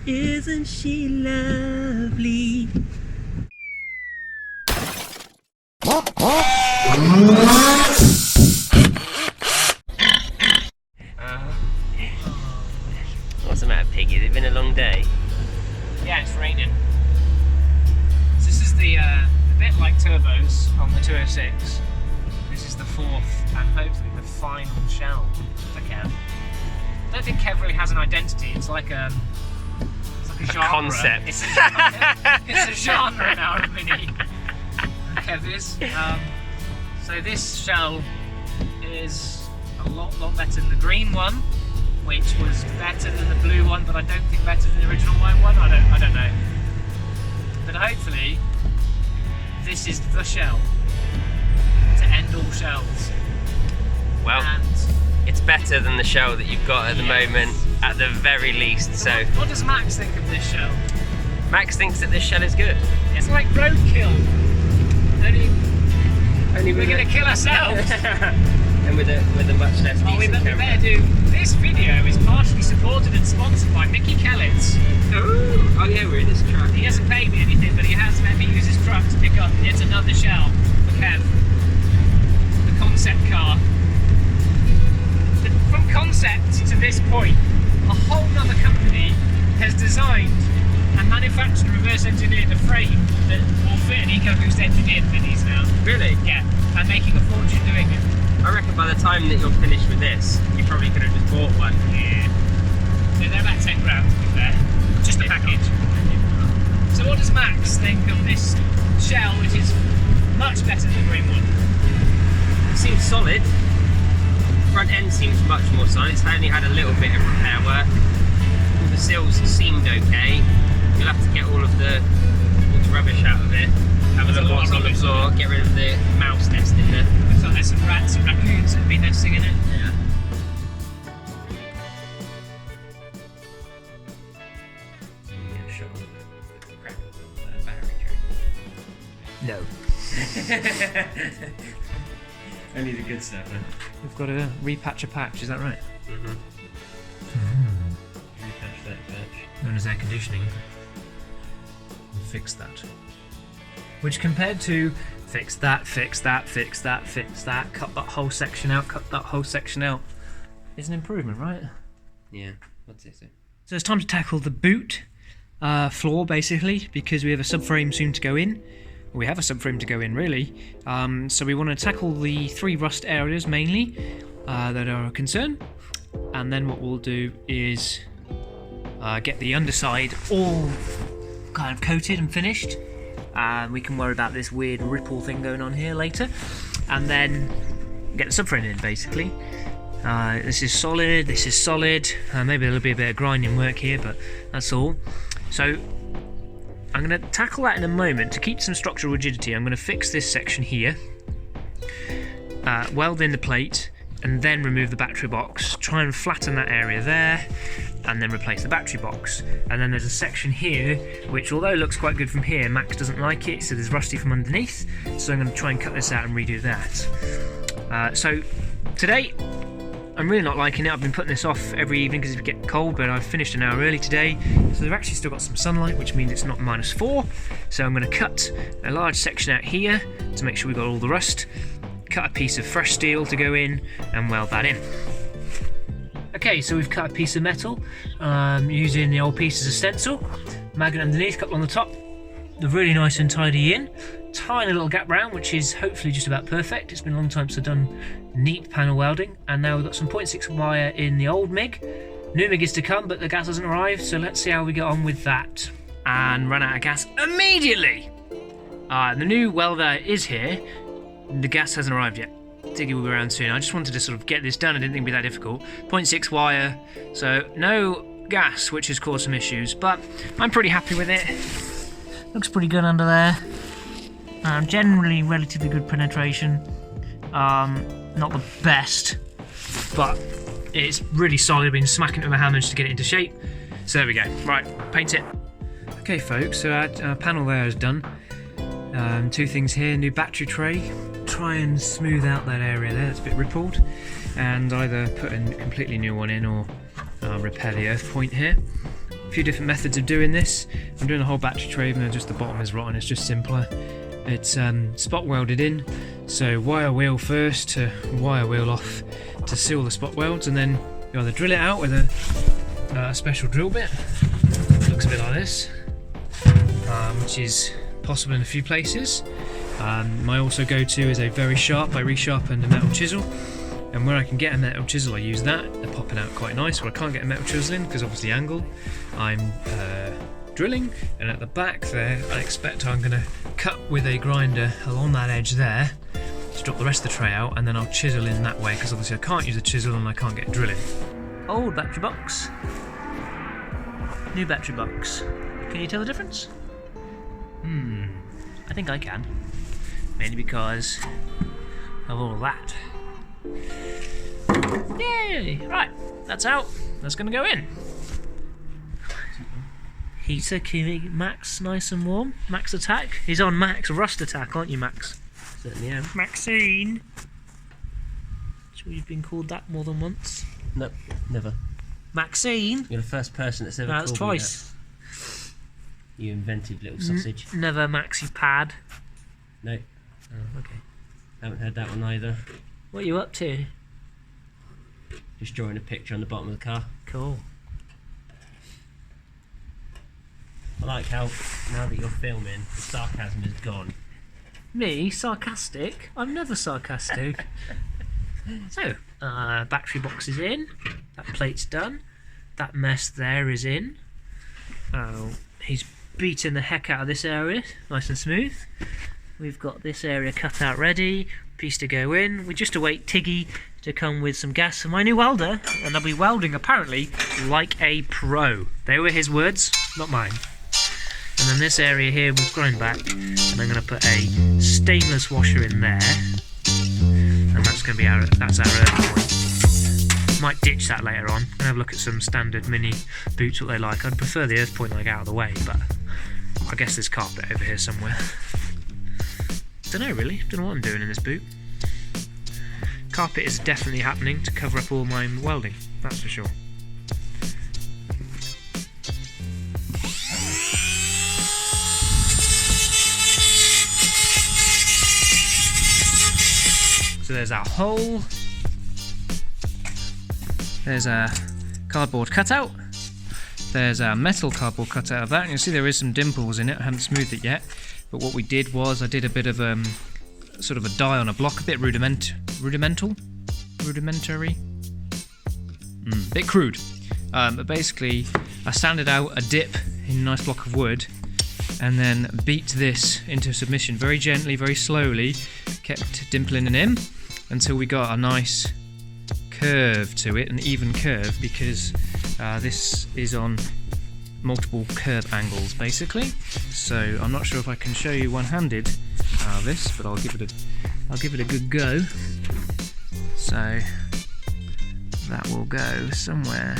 Isn't she lovely? What's the matter, Piggy? Has it been a long day? Yeah, it's raining. So this is the a bit like turbos on the 206. This is the fourth and hopefully the final shell for Kev. I don't think Kev really has an identity. It's like a genre. Concept. It's a genre now, a mini. Kev is. So this shell is a lot better than the green one, which was better than the blue one, but I don't think better than the original white one. I don't know. But hopefully, this is the shell to end all shells. Well, And it's better than the shell that you've got at the moment, at the very least. So what does Max think of this shell? Max thinks that this shell is good. It's like roadkill. Only we're gonna kill ourselves. And with a much less Oh, we decent camera. better do. This video is partially supported and sponsored by Mickey Kellett. Oh yeah, we're in his truck. He hasn't paid me anything, but he has let me use his truck to pick up yet another shell for Kev. The concept car. From concept to this point, a whole nother company has designed and manufactured and reverse engineered a frame that will fit an EcoBoost engineered minis now. Really? Yeah, and making a fortune doing it. I reckon by the time that you're finished with this, you probably could have just bought one. Yeah. So they're about 10 grand to be fair. Just the package. So what does Max think of this shell, which is much better than the green one? It seems solid. Front end seems much more solid. It's only had a little bit of repair work. All the seals seemed okay. You'll have to get all the rubbish out of it. Have a There's a look lot what's of on the rubbish floor, on it. get rid of the mouse nest in there. Looks like there's some rats and raccoons that have been nesting in it. Yeah. No. Only the good stuff, huh? We've got to repatch a patch, is that right? Mm-hmm. Repatch that patch. Known as air conditioning. We'll fix that. Which compared to fix that, cut that whole section out, cut that whole section out, is an improvement, right? Yeah, I'd say so. So it's time to tackle the boot floor, basically, because we have a subframe soon to go in. We have a subframe to go in, really. So we want to tackle the 3 rust areas mainly that are a concern. And then what we'll do is get the underside all kind of coated and finished. We can worry about this weird ripple thing going on here later. And then get the subframe in, basically. This is solid, this is solid. Maybe there'll be a bit of grinding work here, but that's all. So I'm going to tackle that in a moment. To keep some structural rigidity, I'm going to fix this section here, weld in the plate, and then remove the battery box. Try and flatten that area there, and then replace the battery box. And then there's a section here, which although looks quite good from here, Max doesn't like it, so there's rusty from underneath. So I'm going to try and cut this out and redo that. So today, I'm really not liking it. I've been putting this off every evening because it gets cold, but I've finished an hour early today. So they've actually still got some sunlight, which means it's not -4. So I'm going to cut a large section out here to make sure we've got all the rust. Cut a piece of fresh steel to go in and weld that in. Okay, so we've cut a piece of metal using the old piece as a stencil. Magnet underneath, couple on the top. They're really nice and tidy in. Tiny little gap round, which is hopefully just about perfect. It's been a long time since I've done neat panel welding, and now we've got some 0.6 wire in the old MIG. New MIG is to come, but the gas hasn't arrived, so let's see how we get on with that. And run out of gas immediately! The new welder is here. The gas hasn't arrived yet. Diggy will be around soon. I just wanted to sort of get this done. I didn't think it'd be that difficult. 0.6 wire, so no gas, which has caused some issues, but I'm pretty happy with it. Looks pretty good under there. Generally relatively good penetration. Not the best, but it's really solid. I've been smacking it with my hammers to get it into shape. So there we go. Right, paint it. Okay, folks, so our panel there is done. 2 things here, new battery tray. Try and smooth out that area there, it's a bit rippled. And either put a completely new one in or repair the earth point here. A few different methods of doing this. I'm doing a whole battery tray, even though just the bottom is rotten. It's just simpler. It's spot welded in, so wire wheel first to wire wheel off to seal the spot welds, and then you either drill it out with a special drill bit. Looks a bit like this, which is possible in a few places. My also go-to is a very sharp. I resharpen a metal chisel, and where I can get a metal chisel I use that. They're popping out quite nice. Where I can't get a metal chisel in because obviously angle, I'm drilling, and at the back there I expect I'm going to cut with a grinder along that edge there to drop the rest of the tray out, and then I'll chisel in that way because obviously I can't use a chisel and I can't get drilling. Old battery box, new battery box. Can you tell the difference? I think I can, mainly because of all that. Yay! Right, that's out. That's going to go in. Heater keeping Max nice and warm. Max attack. He's on Max Rust attack, aren't you, Max? Certainly am. Maxine. Sure you've been called that more than once? Nope, never. Maxine. You're the first person that's ever No, that's called twice. me that. You inventive little sausage. Never Maxie pad. No, Oh, okay. haven't heard that one either. What are you up to? Just drawing a picture on the bottom of the car. Cool. I like how, now that you're filming, the sarcasm is gone. Me? Sarcastic? I'm never sarcastic. So, battery box is in. That plate's done. That mess there is in. Oh, he's beaten the heck out of this area, nice and smooth. We've got this area cut out ready, piece to go in. We just await Tiggy to come with some gas for my new welder, and I'll be welding apparently like a pro. They were his words, not mine. And then this area here we've grown back, and I'm going to put a stainless washer in there, and that's going to be that's our earth point. Might ditch that later on and have a look at some standard mini boots, what they like. I'd prefer the earth point like out of the way, but I guess there's carpet over here somewhere. Don't know really, don't know what I'm doing in this boot. Carpet is definitely happening to cover up all my welding, that's for sure. So there's our hole. There's a cardboard cutout. There's a metal cardboard cutout of that. And you'll see there is some dimples in it. I haven't smoothed it yet. But what we did was I did a bit of sort of a die on a block, a bit rudimentary, bit crude. But basically, I sanded out a dip in a nice block of wood, and then beat this into submission very gently, very slowly. Kept dimpling it in until we got a nice curve to it, an even curve, because this is on multiple curve angles basically. So I'm not sure if I can show you one-handed this, but I'll give it a good go. So that will go somewhere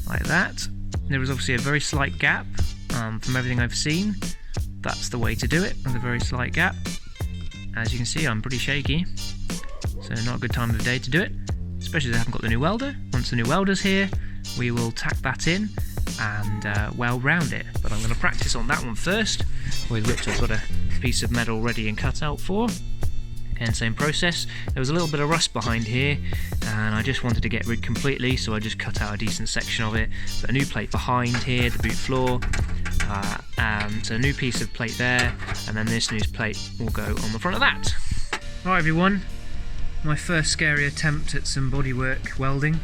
like that. There was obviously a very slight gap from everything I've seen. That's the way to do it, with a very slight gap. As you can see, I'm pretty shaky, so not a good time of day to do it, especially as I haven't got the new welder. Once the new welder's here, we will tack that in and weld round it. But I'm going to practice on that one first, with which I've got a piece of metal ready and cut out for. Again, same process. There was a little bit of rust behind here, and I just wanted to get rid completely, so I just cut out a decent section of it. Put a new plate behind here, the boot floor, and a new piece of plate there, and then this new plate will go on the front of that. Right everyone, my first scary attempt at some bodywork welding,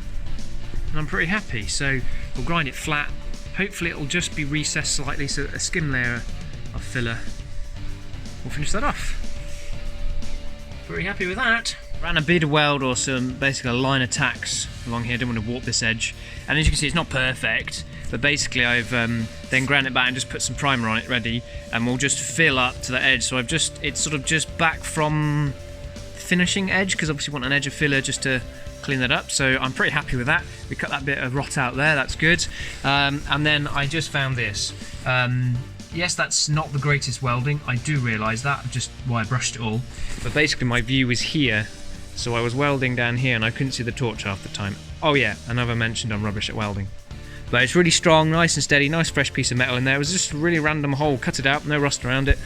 and I'm pretty happy. So we'll grind it flat. Hopefully it'll just be recessed slightly so that a skim layer of filler will finish that off. Pretty happy with that. Ran a bead weld or some basically a line of tacks along here. I didn't want to warp this edge, and as you can see it's not perfect, but basically I've then ground it back and just put some primer on it ready, and we'll just fill up to the edge. So it's sort of just back from the finishing edge, because obviously you want an edge of filler just to clean that up. So I'm pretty happy with that. We cut that bit of rot out there, that's good. And then I just found this. Yes, that's not the greatest welding, I do realise that, just why I brushed it all. But basically my view is here, so I was welding down here and I couldn't see the torch half the time. Oh yeah, I never mentioned I'm rubbish at welding. But it's really strong, nice and steady, nice fresh piece of metal in there. It was just a really random hole, cut it out, no rust around it.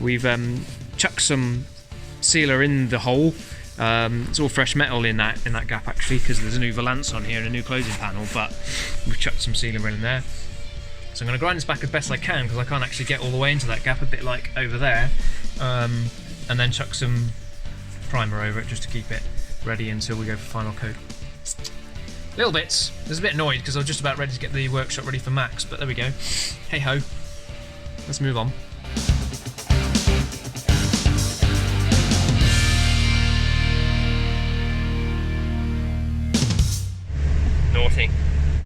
We've chucked some sealer in the hole. It's all fresh metal in that gap actually, because there's a new valance on here and a new closing panel, but we've chucked some sealer in there. So I'm going to grind this back as best I can, because I can't actually get all the way into that gap, a bit like over there, and then chuck some primer over it just to keep it ready until we go for final coat. Little bits. I was a bit annoyed because I was just about ready to get the workshop ready for Max, but there we go. Hey ho. Let's move on. Naughty.